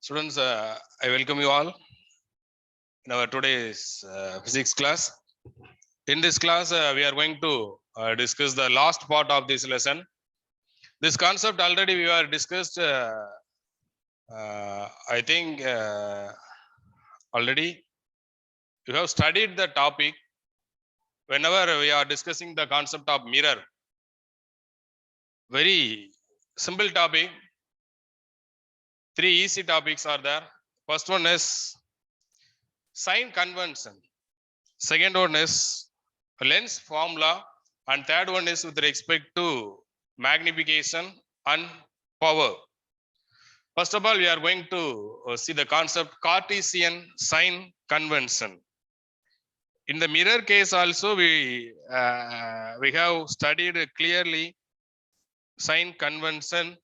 Students, I welcome you all in our today's physics class. In this class, we are going to discuss the last part of this lesson. This concept already we are discussed, I think already you have studied the topic whenever we are discussing the concept of mirror. Very simple topic. 3 easy topics are there. First one is sign convention. Second one is lens formula, and third one is with respect to magnification and power. First of all, we are going to see the concept Cartesian sign convention. In the mirror case also, we have studied clearly sign convention.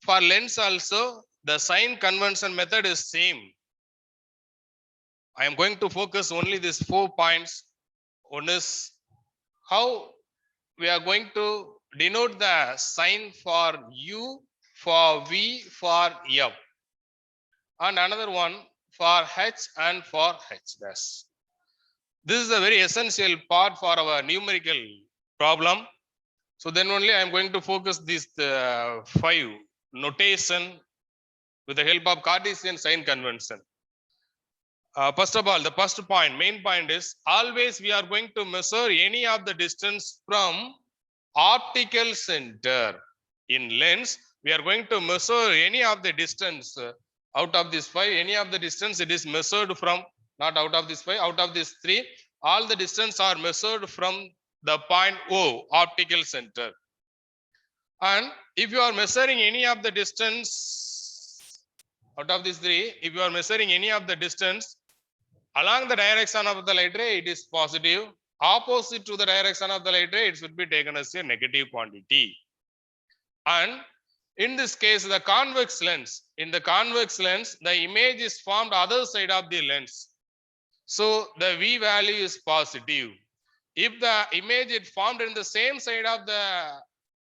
For lens also, the sign convention method is same. I am going to focus only these 4 points. One is how we are going to denote the sign for U, for V, for F, and another one for H and for H dash. This is a very essential part for our numerical problem. So then only I am going to focus these 5 notation with the help of Cartesian sign convention. First of all, the first point, main point is always we are going to measure any of the distance from optical center. In lens, we are going to measure any of the distance out of this 5, any of the distance it is measured from, not out of this 5, out of this 3, all the distance are measured from the point O, optical center. And if you are measuring any of the distance out of these 3, if you are measuring any of the distance along the direction of the light ray, it is positive. Opposite to the direction of the light ray, it should be taken as a negative quantity. And in this case, the convex lens, in the convex lens, the image is formed other side of the lens. So the V value is positive. If the image is formed in the same side of the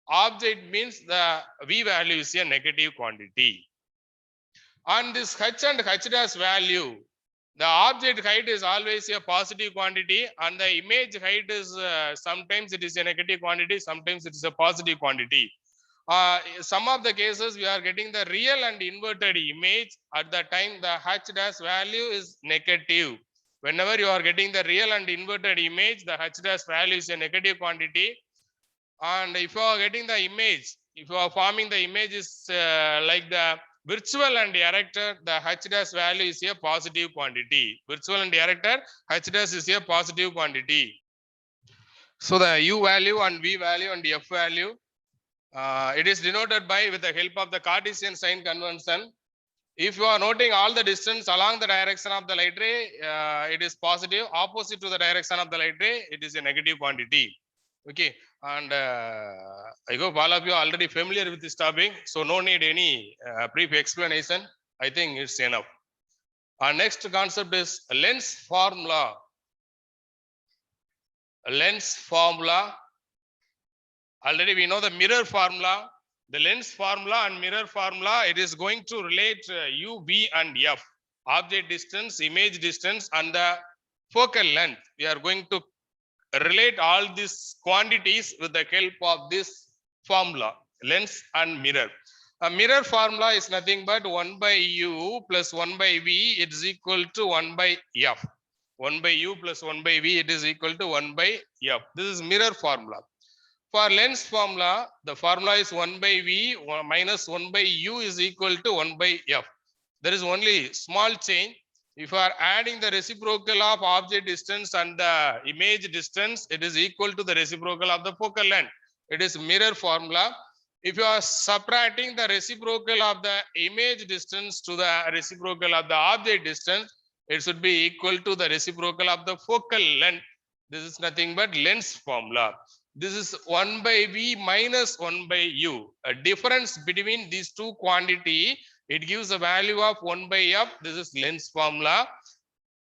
object, means the V value is a negative quantity. On this H and H dash value, the object height is always a positive quantity, and the image height is sometimes it is a negative quantity, sometimes it is a positive quantity. Some of the cases we are getting the real and inverted image. At the time the H dash value is negative. Whenever you are getting the real and inverted image, the H dash value is a negative quantity. And if you are getting the image, if you are forming the image is like the virtual and erector, the H dash value is a positive quantity. Virtual and erector, H dash is a positive quantity. So the U value and V value and F value, it is denoted by with the help of the Cartesian sign convention. If you are noting all the distance along the direction of the light ray, it is positive. Opposite to the direction of the light ray, it is a negative quantity. Okay, and I hope all of you are already familiar with this topic, so no need any brief explanation. I think it's enough. Our next concept is lens formula. Lens formula. Already we know the mirror formula, the lens formula and mirror formula. It is going to relate U, V, and F. Object distance, image distance, and the focal length. We are going to relate all these quantities with the help of this formula, lens and mirror. A mirror formula is nothing but 1 by U plus 1 by V, it is equal to 1 by F. 1 by U plus 1 by V, it is equal to 1 by F. This is mirror formula. For lens formula, the formula is 1 by V minus 1 by U is equal to 1 by F. There is only small change. If you are adding the reciprocal of object distance and the image distance, it is equal to the reciprocal of the focal length. It is mirror formula. If you are subtracting the reciprocal of the image distance to the reciprocal of the object distance, it should be equal to the reciprocal of the focal length. This is nothing but lens formula. This is 1 by V minus 1 by U. A difference between these two quantity, it gives a value of 1 by F. This is lens formula.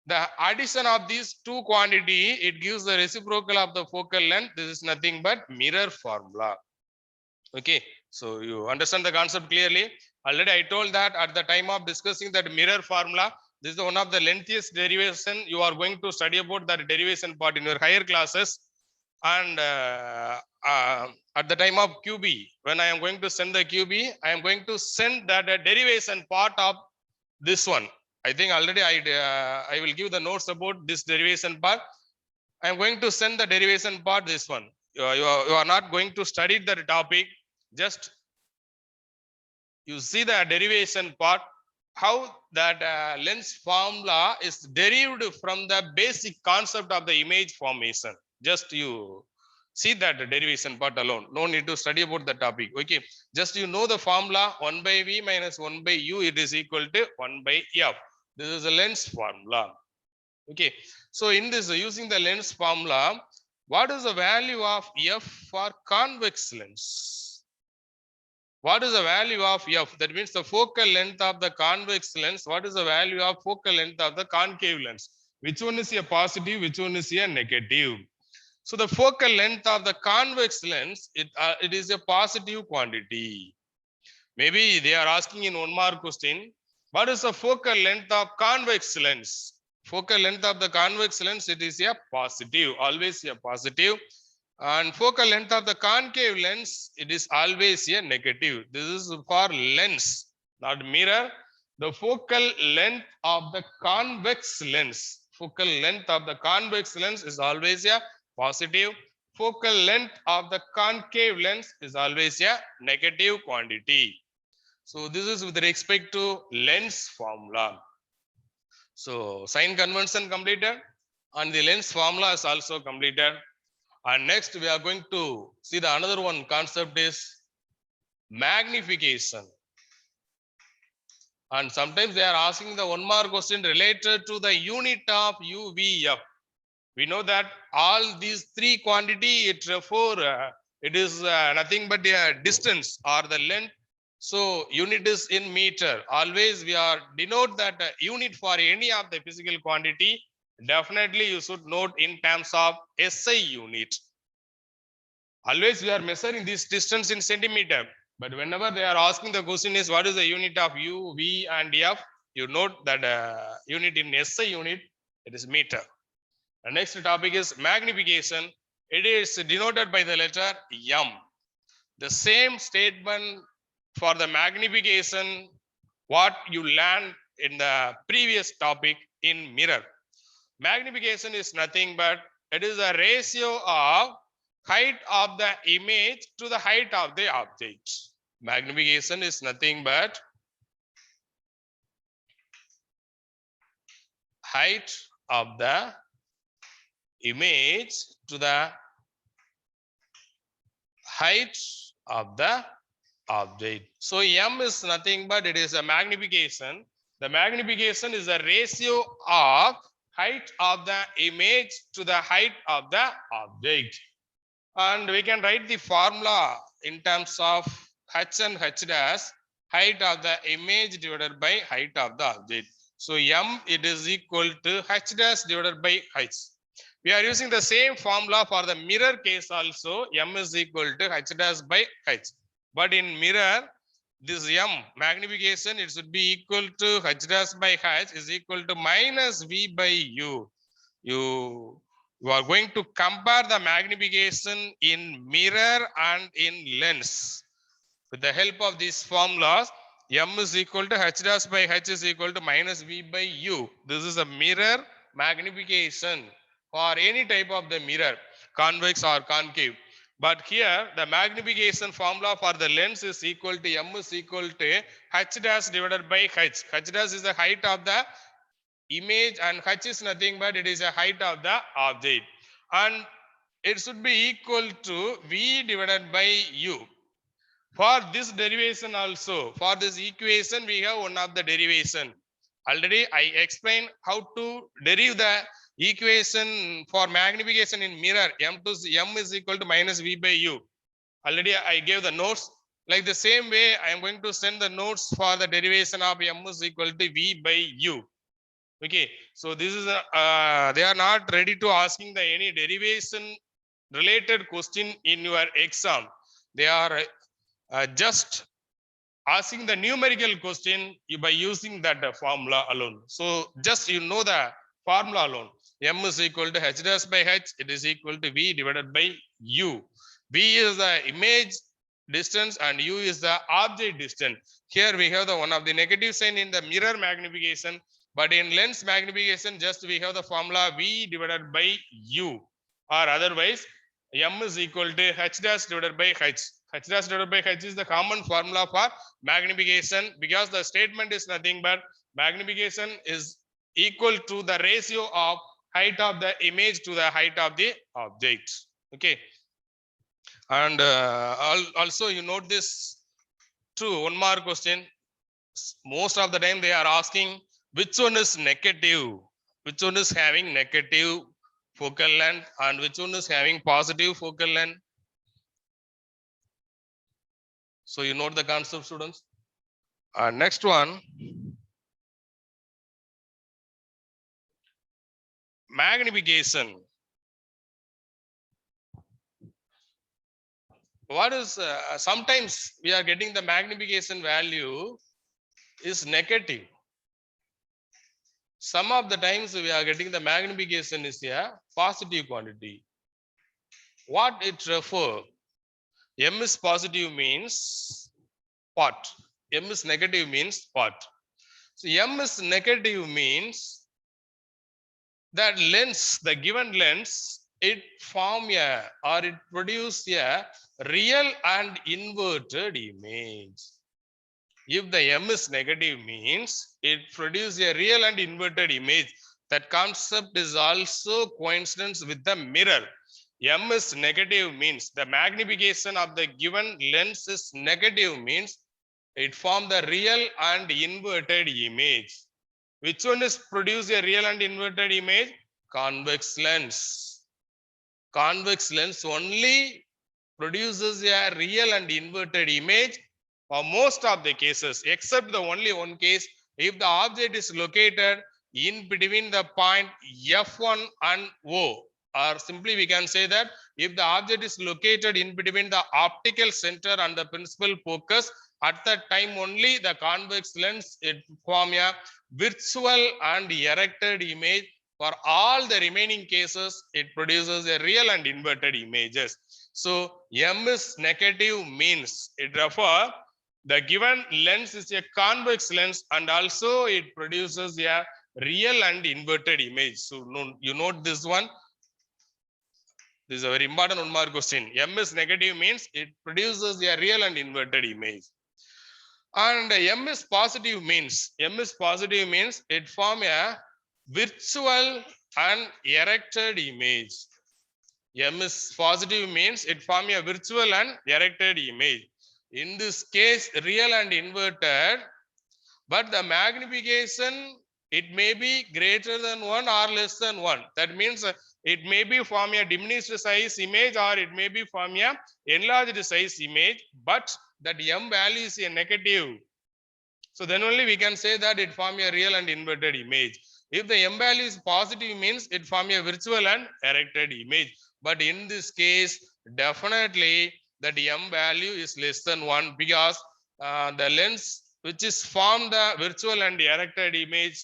The addition of these two quantity, it gives the reciprocal of the focal length. This is nothing but mirror formula. Okay, so you understand the concept clearly. Already I told that at the time of discussing that mirror formula, this is one of the lengthiest derivation you are going to study about that derivation part in your higher classes. And at the time of QB, when I am going to send the QB, I am going to send that derivation part of this one. I think already I will give the notes about this derivation part. I am going to send the derivation part this one. You are not going to study the topic. Just you see the derivation part, how that lens formula is derived from the basic concept of the image formation. Just you see that derivation part alone. No need to study about the topic. Okay, just you know the formula 1 by v minus 1 by u, it is equal to 1 by f. This is a lens formula. Okay, so in this using the lens formula, what is the value of f for convex lens? What is the value of f? That means the focal length of the convex lens. What is the value of focal length of the concave lens? Which one is a positive? Which one is a negative? So the focal length of the convex lens, it is a positive quantity. Maybe they are asking in 1 mark question, what is the focal length of convex lens? Focal length of the convex lens, it is a positive, always a positive. And focal length of the concave lens, it is always a negative. This is for lens, not mirror. The focal length of the convex lens, focal length of the convex lens is always a positive. Focal length of the concave lens is always a negative quantity. So this is with respect to lens formula. So sign convention completed and the lens formula is also completed. And next we are going to see the another one concept is magnification. And sometimes they are asking the 1 mark question related to the unit of UVF. We know that all these three quantity it is nothing but a distance or the length. So unit is in meter. Always we are denote that unit for any of the physical quantity. Definitely you should note in terms of SI unit. Always we are measuring this distance in centimeter. But whenever they are asking the question is what is the unit of U, V and F, you note that unit in SI unit, it is meter. The next topic is magnification. It is denoted by the letter M. The same statement for the magnification, what you learned in the previous topic in mirror. Magnification is nothing but it is a ratio of height of the image to the height of the object. Magnification is nothing but height of the image to the height of the object. So M is nothing but it is a magnification. The magnification is a ratio of height of the image to the height of the object. And we can write the formula in terms of H and H dash, height of the image divided by height of the object. So M it is equal to H dash divided by H. We are using the same formula for the mirror case also. M is equal to H dash by H. But in mirror, this M magnification, it should be equal to H dash by H is equal to minus V by U. You are going to compare the magnification in mirror and in lens. With the help of these formulas, M is equal to H dash by H is equal to minus V by U. This is a mirror magnification for any type of the mirror, convex or concave. But here the magnification formula for the lens is equal to M is equal to H dash divided by H. H dash is the height of the image and H is nothing but it is a height of the object. And it should be equal to V divided by U. For this derivation also, for this equation, we have one of the derivation. Already I explained how to derive the equation for magnification in mirror. M is equal to minus V by U. Already I gave the notes. Like the same way, I am going to send the notes for the derivation of M is equal to V by U. Okay, so this is they are not ready to asking the any derivation related question in your exam. They are just asking the numerical question by using that formula alone. So just you know the formula alone. M is equal to h dash by h. It is equal to v divided by u. V is the image distance and u is the object distance. Here we have the one of the negative sign in the mirror magnification, but in lens magnification just we have the formula v divided by u, or otherwise m is equal to h dash divided by h. H dash divided by h is the common formula for magnification, because the statement is nothing but magnification is equal to the ratio of height of the image to the height of the object. Okay, and also you note this too, one more question. Most of the time they are asking which one is negative, which one is having negative focal length and which one is having positive focal length. So you note the concept, students. Next one, magnification. What is sometimes we are getting the magnification value is negative. Some of the times we are getting the magnification is a positive quantity. What it refer? M is positive means what? M is negative means what? So M is negative means that lens, the given lens, it form a or it produce a real and inverted image. If the M is negative means it produce a real and inverted image. That concept is also coincidence with the mirror. M is negative means the magnification of the given lens is negative means it form the real and inverted image. Which one is produce a real and inverted image? Convex lens. Convex lens only produces a real and inverted image for most of the cases, except the only one case, if the object is located in between the point F1 and O, or simply we can say that if the object is located in between the optical center and the principal focus, at that time only the convex lens it form a virtual and erected image. For all the remaining cases, it produces a real and inverted images. So M is negative means it refer the given lens is a convex lens and also it produces a real and inverted image. So you note this one. This is a very important one more question. M is negative means it produces a real and inverted image. And M is positive means it form a virtual and erected image. M is positive means it form a virtual and erected image. In this case, real and inverted, but the magnification, it may be greater than 1 or less than 1. That means it may be form a diminished size image or it may be form a enlarged size image, but that M value is a negative. So then only we can say that it form a real and inverted image. If the M value is positive means it form a virtual and erected image. But in this case, definitely that M value is less than 1 because the lens which is formed the virtual and erected image,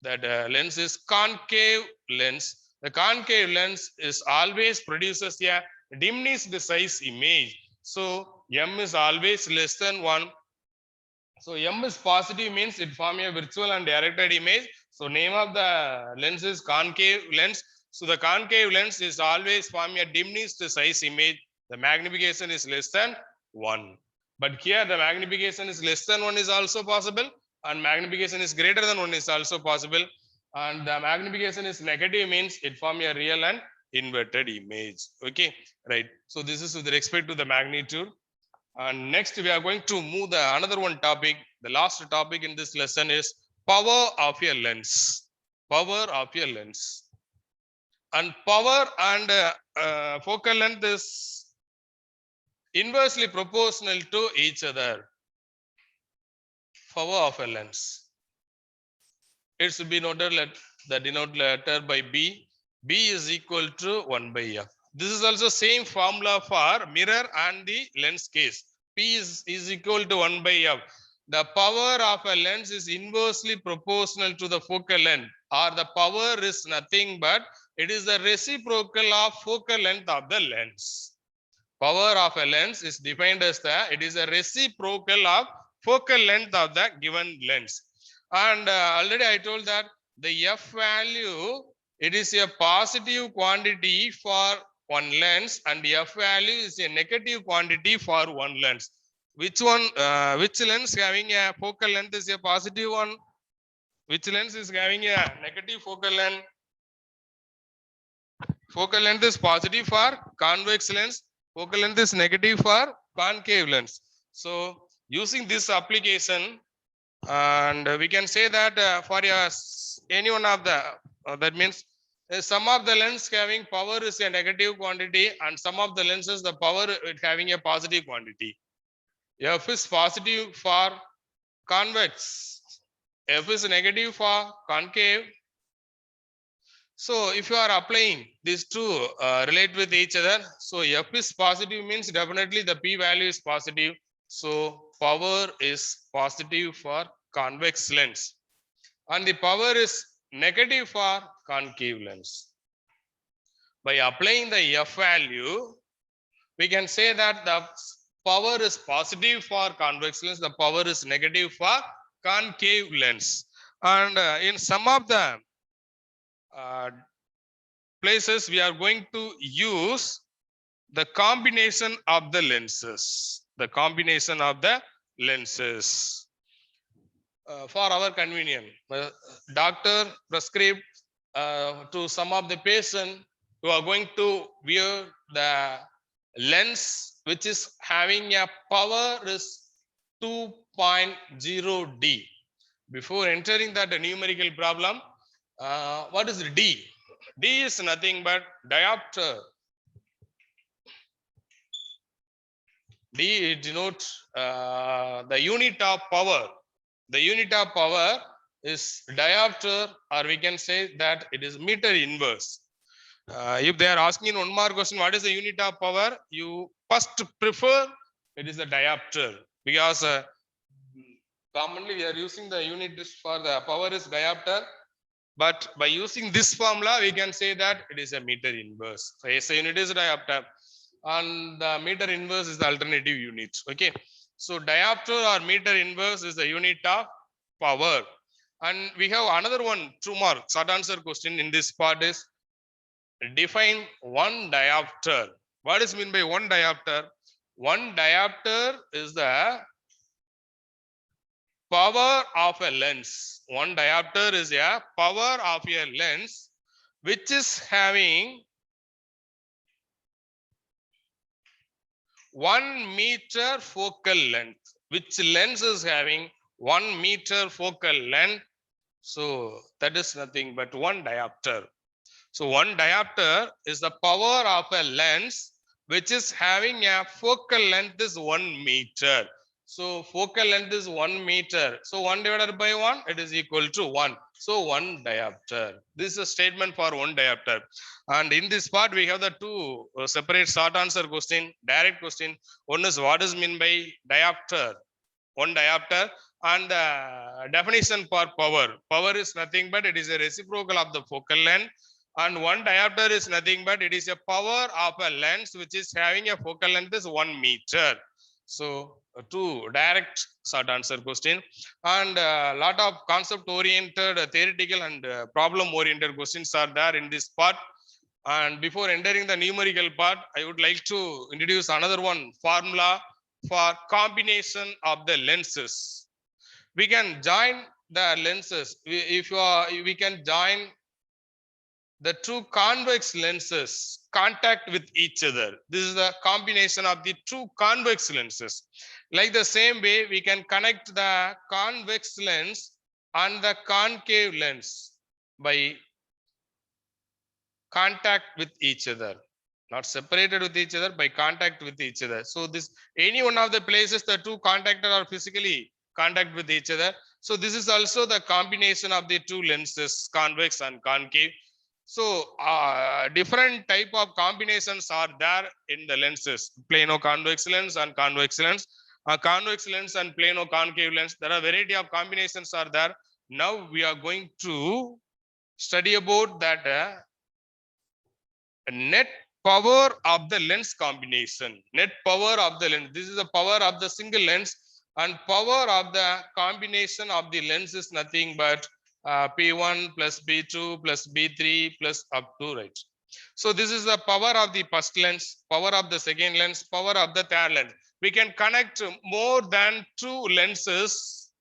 that lens is concave lens. The concave lens is always produces a diminished size image. So M is always less than 1. So M is positive means it form a virtual and erected image. So name of the lens is concave lens. So the concave lens is always form a diminished size image. The magnification is less than 1. But here the magnification is less than 1 is also possible and magnification is greater than 1 is also possible. And the magnification is negative means it form a real and inverted image. Okay, right. So this is with respect to the magnitude. And next we are going to move the another one topic. The last topic in this lesson is power of a lens. Power of a lens. And power and focal length is inversely proportional to each other. Power of a lens. It should be noted the denote letter by B. B is equal to 1 by F. This is also same formula for mirror and the lens case. P is equal to 1 by F. The power of a lens is inversely proportional to the focal length, or the power is nothing but it is the reciprocal of focal length of the lens. Power of a lens is defined as it is a reciprocal of focal length of the given lens. And already I told that the F value, it is a positive quantity for one lens, and F value is a negative quantity for one lens. Which one, which lens having a focal length is a positive one? Which lens is having a negative focal length? Focal length is positive for convex lens. Focal length is negative for concave lens. So using this application, and we can say that for any one of the, that means some of the lens having power is a negative quantity, and some of the lenses the power having a positive quantity. F is positive for convex, F is negative for concave. So if you are applying these two relate with each other, so F is positive means definitely the P value is positive. So power is positive for convex lens, and the power is negative for concave lens. By applying the F value, we can say that the power is positive for convex lens, the power is negative for concave lens. And in some of the places, we are going to use the combination of the lenses. The combination of the lenses. For our convenience, doctor prescribed to some of the patient who are going to wear the lens which is having a power is 2.0 D. Before entering that numerical problem, what is D? D is nothing but diopter. D denotes the unit of power. The unit of power is diopter, or we can say that it is meter inverse. If they are asking in one more question, what is the unit of power? You first prefer it is the diopter, because commonly we are using the unit for the power is diopter. But by using this formula, we can say that it is a meter inverse. So SI unit is diopter, and the meter inverse is the alternative unit. Okay. So diopter or meter inverse is the unit of power. And we have another one, 2 more short answer question in this part is define one diopter. What is meant by one diopter? One diopter is the power of a lens. One diopter is a power of a lens which is having 1 meter focal length. Which lens is having 1 meter focal length? So that is nothing but one diopter. So one diopter is the power of a lens which is having a focal length is 1 meter. So focal length is 1 meter. So 1 divided by 1, it is equal to 1. So one diopter. This is a statement for one diopter. And in this part, we have the two separate short answer question, direct question. One is what is meant by diopter? One diopter. And the definition for power. Power is nothing but it is a reciprocal of the focal length. And one diopter is nothing but it is a power of a lens which is having a focal length is 1 meter. So two direct short answer question, and a lot of concept oriented, theoretical and problem oriented questions are there in this part. And before entering the numerical part, I would like to introduce another one formula for combination of the lenses. We can join the lenses. We can join the two convex lenses contact with each other. This is the combination of the two convex lenses. Like the same way, we can connect the convex lens and the concave lens by contact with each other, not separated with each other, by contact with each other. So this any one of the places the two contacted are physically contact with each other, So this is also the combination of the two lenses, convex and concave. So different type of combinations are there in the lenses, plano convex lens and convex lens. Convex lens and plano concave lens, there are variety of combinations are there. Now we are going to study about that net power of the lens combination. Net power of the lens. This is the power of the single lens, and power of the combination of the lens is nothing but P1 plus P2 plus B3 plus up to, right? So this is the power of the first lens, power of the second lens, power of the third lens. We can connect more than two lenses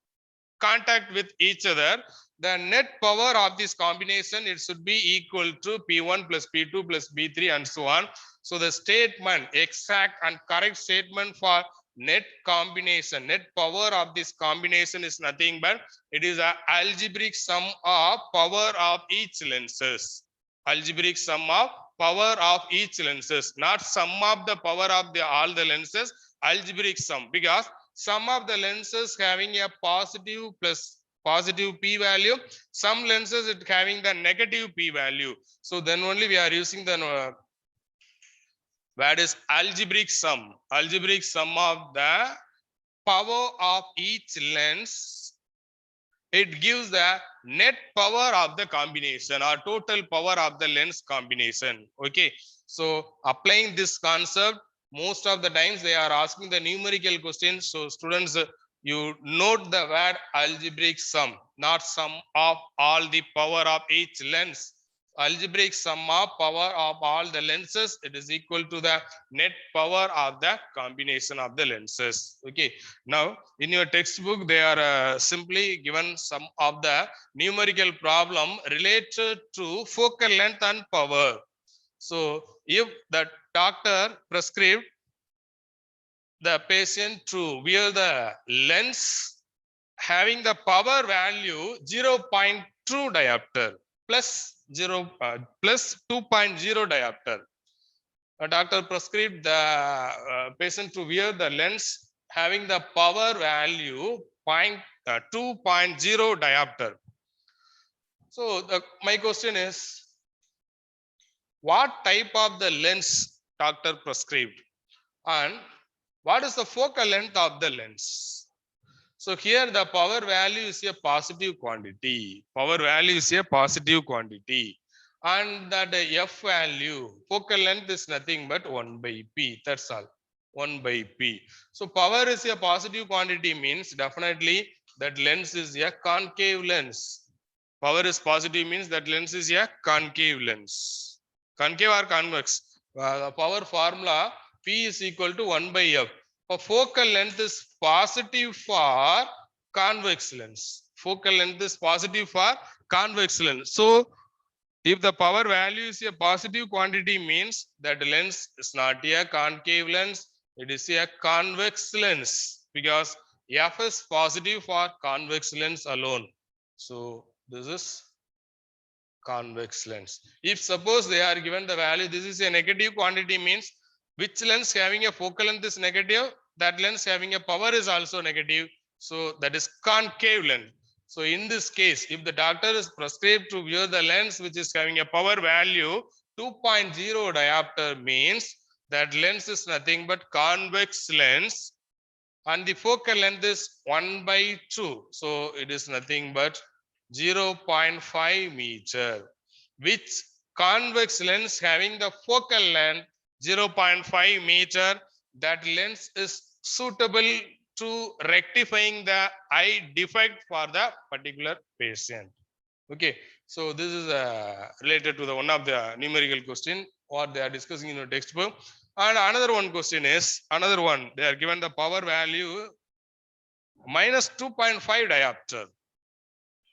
contact with each other. The net power of this combination, it should be equal to P1 plus P2 plus B3 and so on. So the statement, exact and correct statement for net combination, net power of this combination is nothing but it is an algebraic sum of power of each lenses. Algebraic sum of power of each lenses, not sum of the power of the all the lenses, algebraic sum, because some of the lenses having a positive plus positive p value, some lenses it having the negative p value. So then only we are using the word is algebraic sum of the power of each lens. It gives the net power of the combination or total power of the lens combination. Okay, so applying this concept, most of the times they are asking the numerical questions. So students, you note the word algebraic sum, not sum of all the power of each lens. Algebraic sum of power of all the lenses, it is equal to the net power of the combination of the lenses. Okay, now in your textbook they are simply given some of the numerical problem related to focal length and power. So if the doctor prescribed the patient to wear the lens having the power value 0.2 diopter plus 2.0 diopter, a doctor prescribed the patient to wear the lens having the power value 2.0 diopter. So my question is, what type of the lens doctor prescribed and what is the focal length of the lens? So here the power value is a positive quantity. Power value is a positive quantity. And that f value, focal length is nothing but 1 by p. That's all. 1 by p. So power is a positive quantity means definitely that lens is a concave lens. Power is positive means that lens is a concave lens. Concave or convex? The power formula P is equal to 1 by f. Focal length is positive for convex lens. Focal length is positive for convex lens. So if the power value is a positive quantity means that lens is not a concave lens, it is a convex lens, because f is positive for convex lens alone. So this is convex lens. If suppose they are given the value, this is a negative quantity means which lens having a focal length is negative, that lens having a power is also negative. So that is concave lens. So in this case, if the doctor is prescribed to wear the lens which is having a power value 2.0 diopter means that lens is nothing but convex lens and the focal length is 1 by 2. So it is nothing but 0.5 meter, which convex lens having the focal length 0.5 meter, that lens is suitable to rectifying the eye defect for the particular patient. Okay, so this is related to the one of the numerical question what they are discussing in your textbook. And another one question is, another one, they are given the power value minus 2.5 diopter,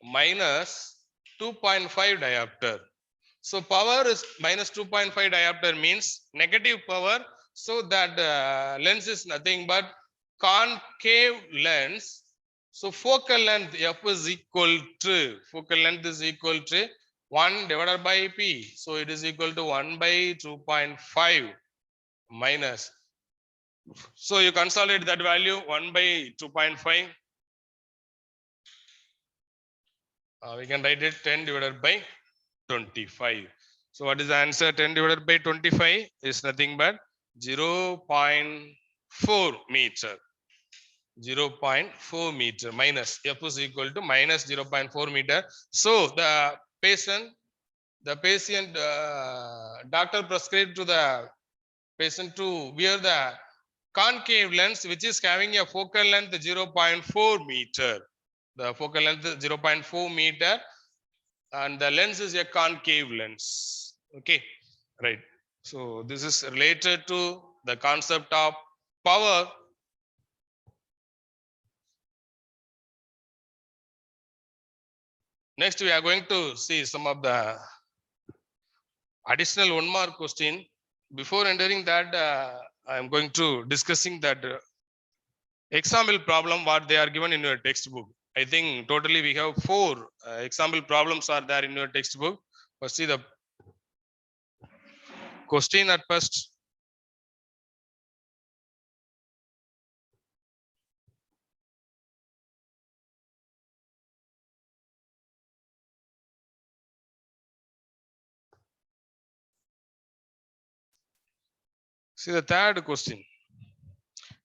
minus 2.5 diopter. So power is minus 2.5 diopter means negative power. So that lens is nothing but concave lens. So focal length f is equal to, focal length is equal to 1 divided by p. So it is equal to 1 by 2.5 minus. So you consolidate that value 1 by 2.5. We can write it 10 divided by 25. So what is the answer? 10 divided by 25 is nothing but 0.4 meter. 0.4 meter minus F is equal to minus 0.4 meter. So the patient doctor prescribed to the patient to wear the concave lens, which is having a focal length 0.4 meter. The focal length 0.4 meter, and the lens is a concave lens. Okay, right. So this is related to the concept of power. Next, we are going to see some of the additional one mark question. Before entering that, I am going to discussing that example problem what they are given in your textbook. I think totally we have 4 example problems are there in your textbook. First, see the question at first. See the third question.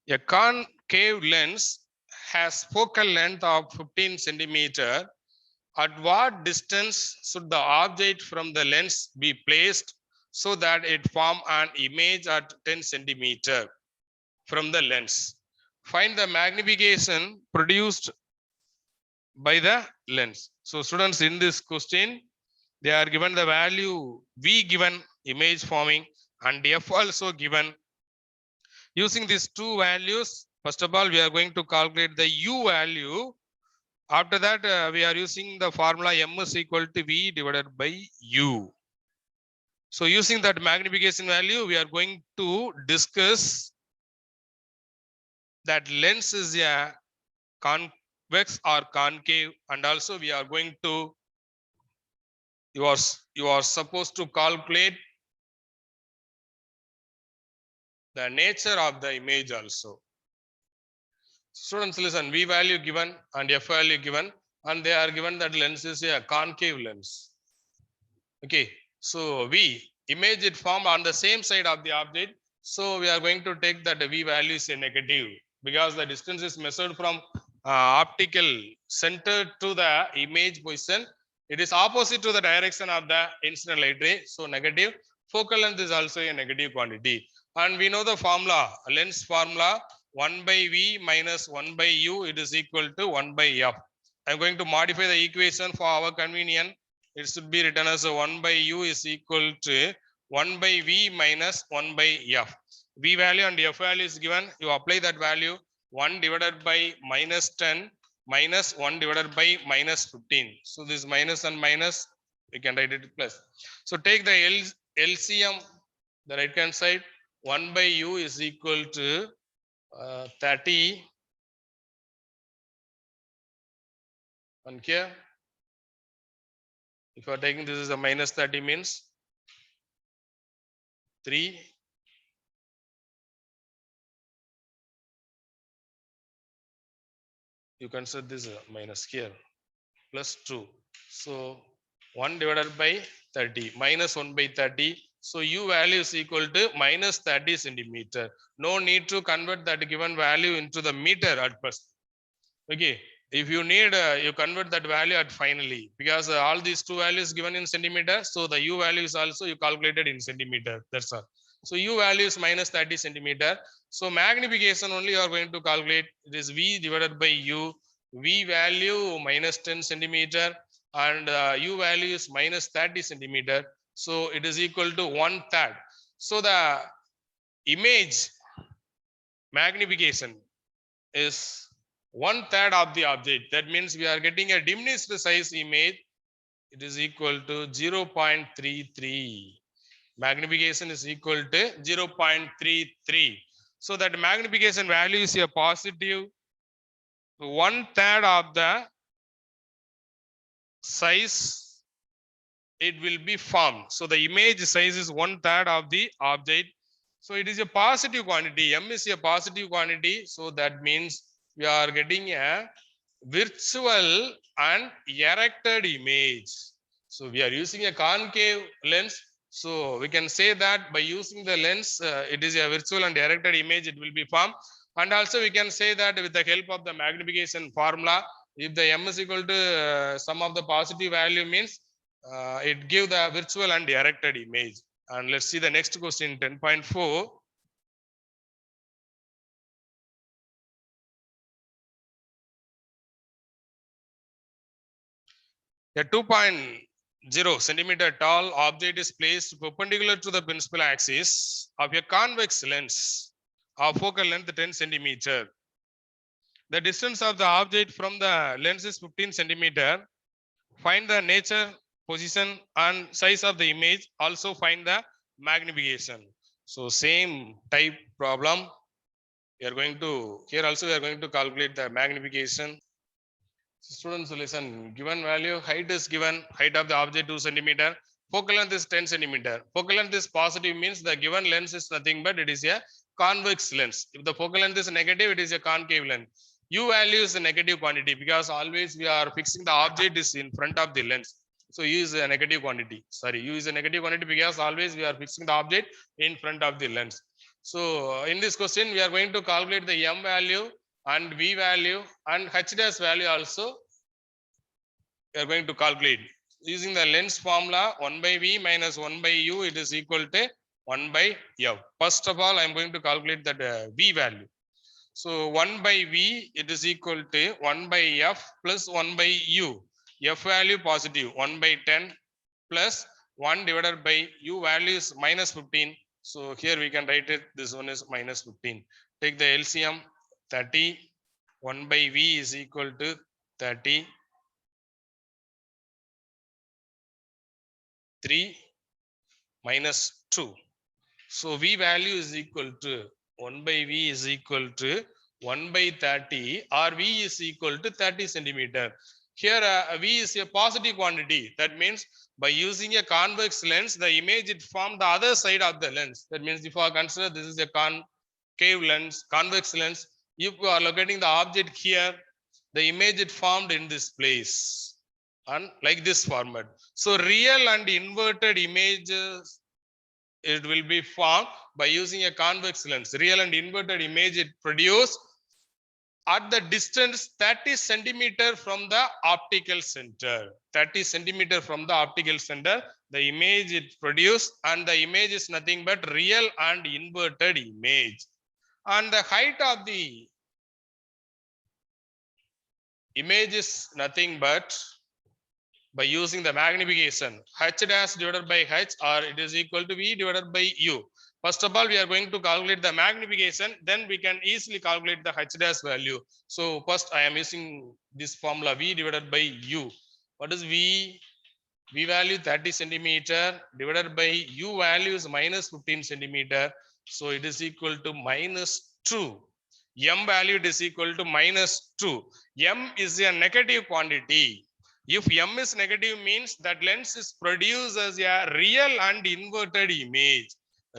A concave lens has focal length of 15 centimeter. At what distance should the object from the lens be placed so that it form an image at 10 centimeter from the lens? Find the magnification produced by the lens. So students, in this question, they are given the value V given image forming and F also given. Using these two values, first of all, we are going to calculate the U value. After that, we are using the formula M is equal to V divided by U. So using that magnification value, we are going to discuss that lens is a convex or concave, and also we are going to, you are supposed to calculate the nature of the image also. Students, listen, V value given and F value given, and they are given that lens is a concave lens. Okay, so V image it formed on the same side of the object. So we are going to take that V value is a negative because the distance is measured from optical center to the image position. It is opposite to the direction of the incident light ray. So negative. Focal length is also a negative quantity. And we know the formula, lens formula 1 by V minus 1 by U, it is equal to 1 by F. I am going to modify the equation for our convenience. It should be written as 1 by U is equal to 1 by V minus 1 by F. V value and F value is given. You apply that value 1 divided by minus 10 minus 1 divided by minus 15. So this minus and minus, we can write it plus. So take the LCM, the right hand side, 1 by U is equal to 30. And here, if you are taking this is a minus 30 means 3. You consider this minus here plus 2. So 1 divided by 30 minus 1 by 30. So U value is equal to minus 30 centimeter. No need to convert that given value into the meter at first. Okay. If you need, you convert that value at finally, because all these two values given in centimeter. So the U value is also you calculated in centimeter. That's all. So U value is minus 30 centimeter. So magnification only you are going to calculate. It is V divided by U. V value minus 10 centimeter and U value is minus 30 centimeter. So it is equal to 1/3. So the image magnification is 1/3 of the object. That means we are getting a diminished size image. It is equal to 0.33. Magnification is equal to 0.33. So that magnification value is a positive 1/3 of the size it will be formed. So the image size is 1/3 of the object. So it is a positive quantity. M is a positive quantity. So that means we are getting a virtual and erected image. So we are using a concave lens. So we can say that by using the lens, it is a virtual and erected image, it will be formed. And also we can say that with the help of the magnification formula, if the m is equal to sum of the positive value means it give the virtual and erected image. And let's see the next question, 10.4. A 2.0 centimeter tall object is placed perpendicular to the principal axis of a convex lens of focal length 10 centimeter. The distance of the object from the lens is 15 centimeter. Find the nature, position and size of the image. Also find the magnification. So same type problem. We are going to, here also we are going to calculate the magnification. Students listen, given value, height is given, height of the object 2 centimeter, focal length is 10 centimeter. Focal length is positive means the given lens is nothing but it is a convex lens. If the focal length is negative, it is a concave lens. U value is a negative quantity because always we are fixing the object is in front of the lens. So U is a negative quantity. Sorry, U is a negative quantity because always we are fixing the object in front of the lens. So in this question, we are going to calculate the M value and V value and H dash value also we are going to calculate using the lens formula 1 by V minus 1 by U, it is equal to 1 by F. First of all, I am going to calculate that V value. So 1 by V, it is equal to 1 by F plus 1 by U. F value positive 1 by 10 plus 1 divided by U value is minus 15. So here we can write it, this one is minus 15. Take the LCM 30, 1 by V is equal to 30, 3 minus 2. So V value is equal to 1 by V is equal to 1 by 30 or V is equal to 30 centimeter. Here V is a positive quantity. That means by using a convex lens, the image it formed the other side of the lens. That means if I consider this is a concave lens, convex lens, if you are locating the object here, the image it formed in this place and like this format. So real and inverted images, it will be formed by using a convex lens. Real and inverted image it produce at the distance 30 centimeter from the optical center. 30 centimeter from the optical center, the image it produce, and the image is nothing but real and inverted image. And the height of the image is nothing but by using the magnification H dash divided by H, or it is equal to V divided by U. First of all, we are going to calculate the magnification, then we can easily calculate the H dash value. So first I am using this formula V divided by U. What is V? V value 30 centimeter divided by U value is minus 15 centimeter. So it is equal to minus 2. M value it is equal to minus 2. M is a negative quantity. If M is negative means that lens is produced as a real and inverted image.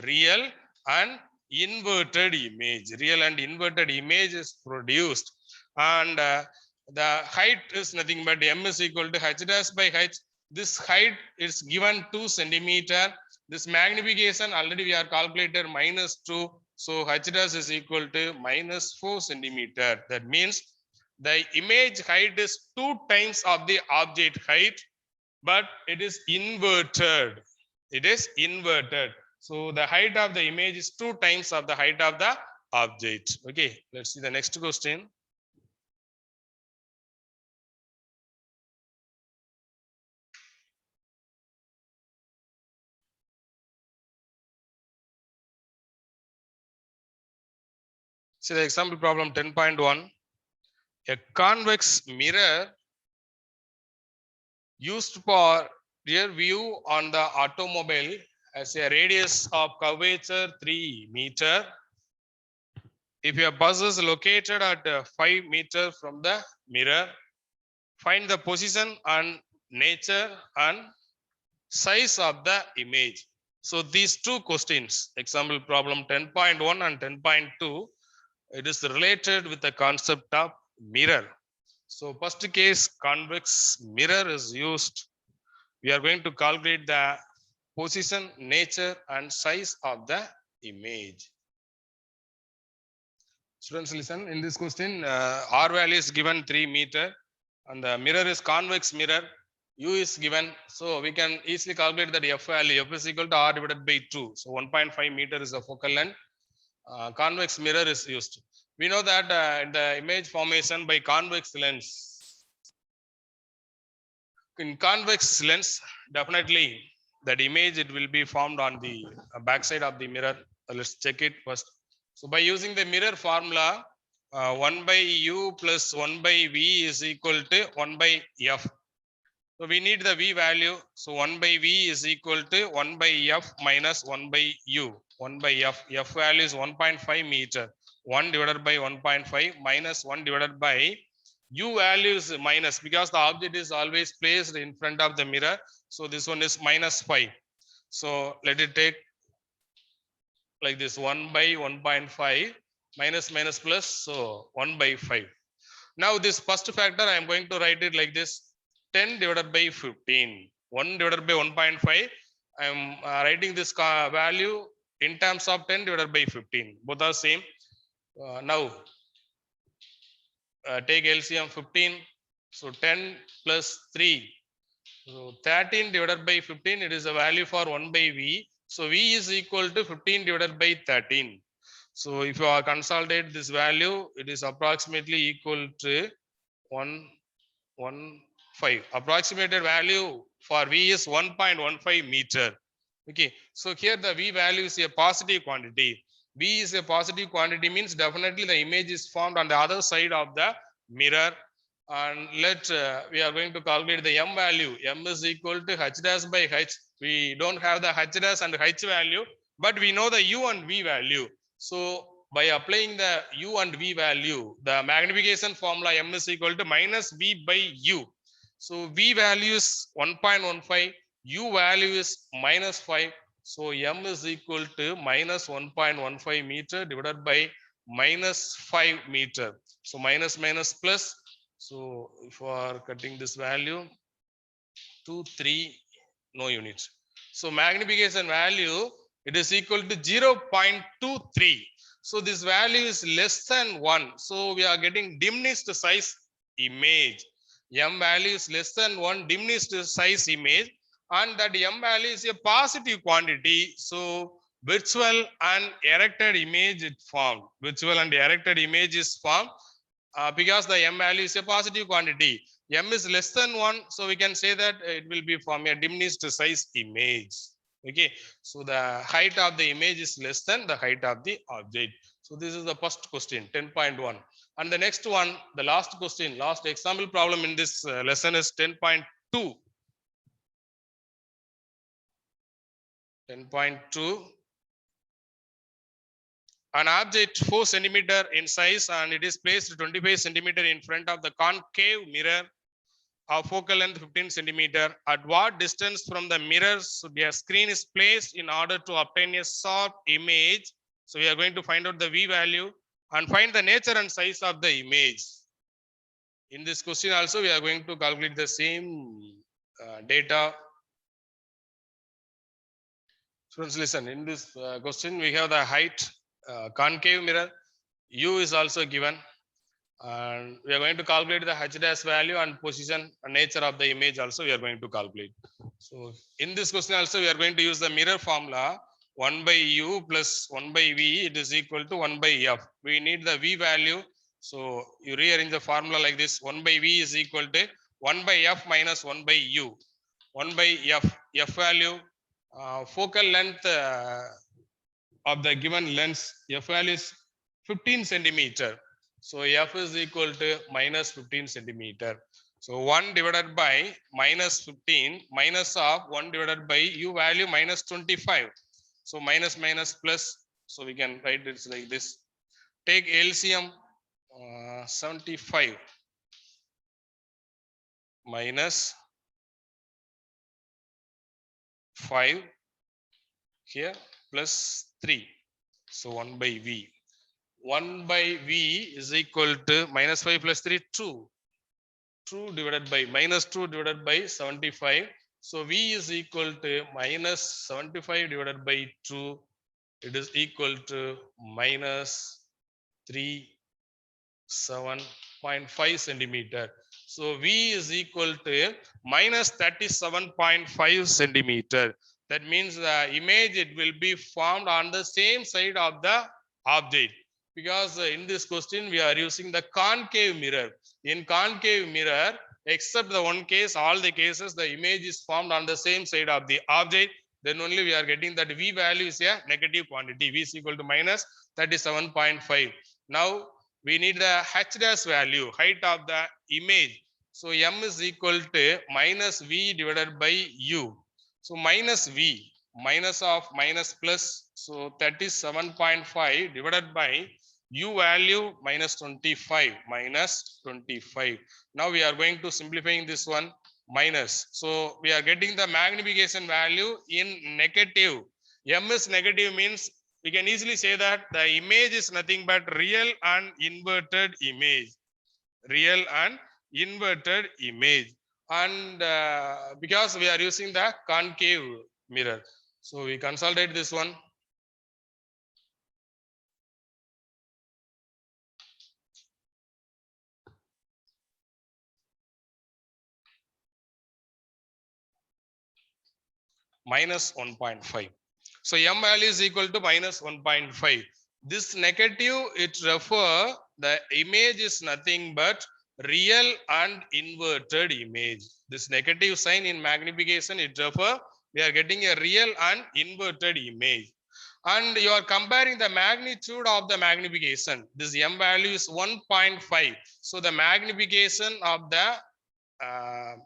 Real and inverted image. Real and inverted image is produced. And the height is nothing but M is equal to H dash by H. This height is given 2 centimeter. This magnification already we are calculated minus 2. So H dash is equal to minus 4 centimeter. That means the image height is 2 times of the object height, but it is inverted. It is inverted. So the height of the image is 2 times of the height of the object. Okay, let's see the next question. See the example problem 10.1. A convex mirror used for rear view on the automobile has a radius of curvature 3 meter. If your bus is located at 5 meters from the mirror, find the position and nature and size of the image. So these two questions, example problem 10.1 and 10.2, it is related with the concept of mirror. So first case, convex mirror is used. We are going to calculate the position, nature and size of the image. Students, listen. In this question, R value is given 3 meter and the mirror is convex mirror. U is given. So we can easily calculate that F value. F is equal to R divided by 2. So 1.5 meter is the focal length. Convex mirror is used. We know that in the image formation by convex lens. In convex lens, definitely that image it will be formed on the backside of the mirror. Let's check it first. So by using the mirror formula, 1 by u plus 1 by v is equal to 1 by f. So we need the v value. So 1 by v is equal to 1 by f minus 1 by u. 1 by f. F value is 1.5 meter. 1 divided by 1.5 minus 1 divided by u value is minus because the object is always placed in front of the mirror. So this one is minus 5. So let it take like this 1 by 1.5 minus minus plus, so 1 by 5. Now this first factor I am going to write it like this, 10 divided by 15. 1 divided by 1.5, I am writing this value in terms of 10 divided by 15. Both are same. Now take LCM 15. So 10 plus 3. So 13 divided by 15, it is a value for 1 by V. So V is equal to 15 divided by 13. So if you are consolidate this value, it is approximately equal to 1.15. Approximated value for V is 1.15 meter. Okay. So here the V value is a positive quantity. V is a positive quantity means definitely the image is formed on the other side of the mirror. And we are going to calculate the m value. M is equal to h dash by h. We don't have the h dash and h value, but we know the u and v value. So by applying the u and v value, the magnification formula m is equal to minus v by u. So v value is 1.15, u value is minus 5. So m is equal to minus 1.15 meter divided by minus 5 meter. So minus minus plus. So if you are cutting this value, 2, 3, no units. So magnification value, it is equal to 0.23. So this value is less than 1. So we are getting diminished size image. M value is less than 1 diminished size image, and that M value is a positive quantity. So virtual and erected image it formed. Virtual and erected image is formed. Because the m value is a positive quantity, m is less than 1, so we can say that it will be from a diminished size image. Okay, so the height of the image is less than the height of the object. So this is the first question, 10.1. And the next one, the last question, last example problem in this lesson is 10.2. 10.2. An object 4 centimeter in size and it is placed 25 centimeter in front of the concave mirror of focal length 15 centimeter. At what distance from the mirror should a screen is placed in order to obtain a sharp image? So we are going to find out the V value and find the nature and size of the image. In this question also we are going to calculate the same data. Students, listen. In this question we have the height, concave mirror, u is also given, and we are going to calculate the h dash value and position and nature of the image also we are going to calculate. So in this question also we are going to use the mirror formula, 1 by u plus 1 by v, it is equal to 1 by f. We need the v value. So you rearrange the formula like this, 1 by v is equal to 1 by f minus 1 by u. 1 by f, f value, focal length of the given lens, f value is 15 centimeter. So f is equal to minus 15 centimeter. So 1 divided by minus 15 minus of 1 divided by u value minus 25. So minus minus plus. So we can write it like this. Take LCM 75 minus 5 here plus 3. So 1 by v. 1 by v is equal to minus 5 plus 3, 2. 2 divided by minus 2 divided by 75. So V is equal to minus 75 divided by 2. It is equal to minus 37.5 centimeter. So V is equal to minus 37.5 centimeter. That means the image it will be formed on the same side of the object, because in this question we are using the concave mirror. In concave mirror, except the one case, all the cases the image is formed on the same side of the object. Then only we are getting that V value is a negative quantity. V is equal to minus 37.5. Now we need the h dash value, height of the image. So m is equal to minus v divided by u. So minus v, minus of minus plus, so 37.5 divided by u value minus 25, minus 25. Now we are going to simplifying this one, minus. So we are getting the magnification value in negative. M is negative means we can easily say that the image is nothing but real and inverted image. Real and inverted image. And because we are using the concave mirror. So we consolidate this one. Minus 1.5. So m value is equal to minus 1.5. This negative, it refer the image is nothing but real and inverted image. This negative sign in magnification, it refer we are getting a real and inverted image. And you are comparing the magnitude of the magnification. This m value is 1.5. So the magnification of the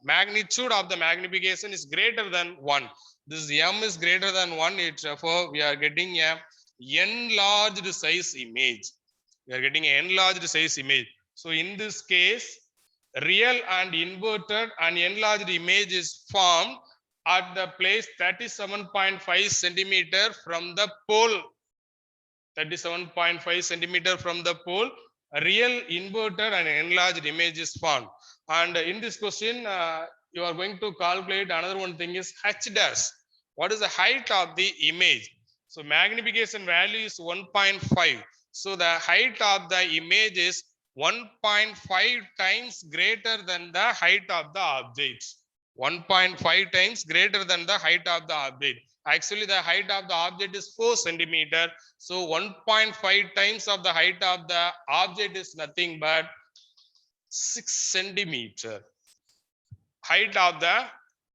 magnitude of the magnification is greater than 1. This m is greater than 1, it therefore we are getting a enlarged size image. We are getting an enlarged size image. So in this case, real and inverted and enlarged image is formed at the place 37.5 centimeter from the pole. 37.5 centimeter from the pole, a real inverted and enlarged image is formed. And in this question, you are going to calculate another one thing is h dash. What is the height of the image? So magnification value is 1.5. So the height of the image is 1.5 times greater than the height of the object. 1.5 times greater than the height of the object. Actually, the height of the object is 4 centimeter. So 1.5 times of the height of the object is nothing but 6 centimeter. Height of the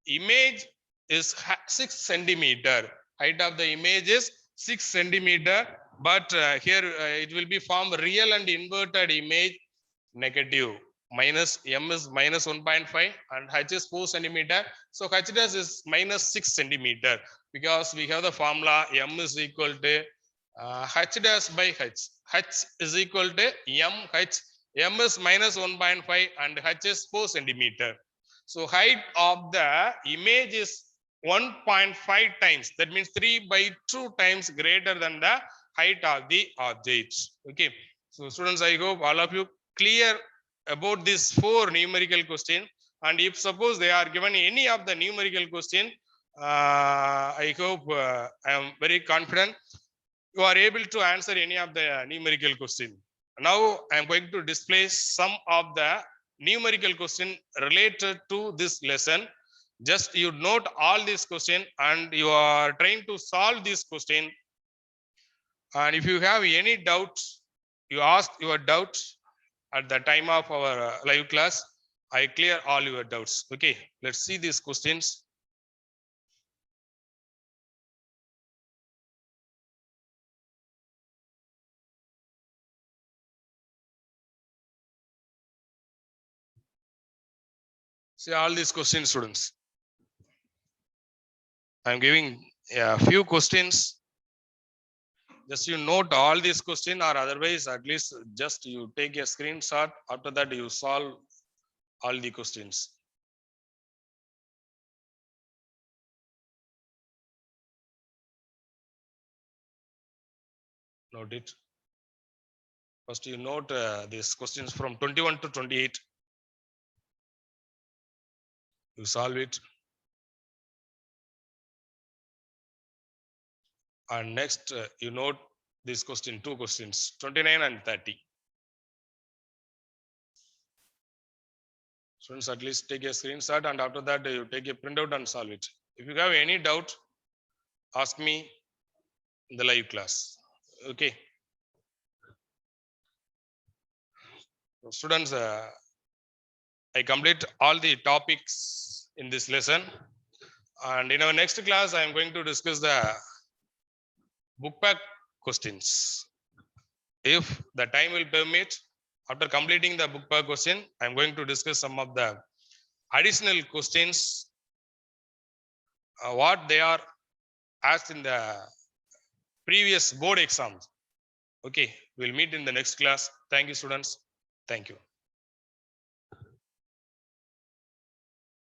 image is 6 centimeter. Height of the image is 6 centimeter. But here it will be formed real and inverted image negative. Minus m is minus 1.5 and h is 4 centimeter. So h dash is minus 6 centimeter, because we have the formula m is equal to h dash by h. H is equal to m h. M is minus 1.5 and h is 4 centimeter. So height of the image is 1.5 times. That means 3/2 times greater than the height of the object. Okay. So students, I hope all of you clear about this 4 numerical question. And if suppose they are given any of the numerical question, I hope I am very confident you are able to answer any of the numerical question. Now I am going to display some of the numerical question related to this lesson. Just you note all these question and you are trying to solve this question. And if you have any doubts, you ask your doubts at the time of our live class. I clear all your doubts. Okay, let's see these questions. See all these questions, students. I'm giving a few questions. Just you note all these questions, or otherwise at least just you take a screenshot. After that you solve all the questions. Note it. First you note these questions from 21 to 28. You solve it. And next, you note this question, two questions, 29 and 30. Students, at least take a screenshot, and after that you take a printout and solve it. If you have any doubt, ask me in the live class. Okay. So students, I complete all the topics in this lesson. And in our next class, I am going to discuss the book pack questions. If the time will permit, after completing the book pack question, I am going to discuss some of the additional questions, what they are asked in the previous board exams. Okay, we'll meet in the next class. Thank you, students. Thank you.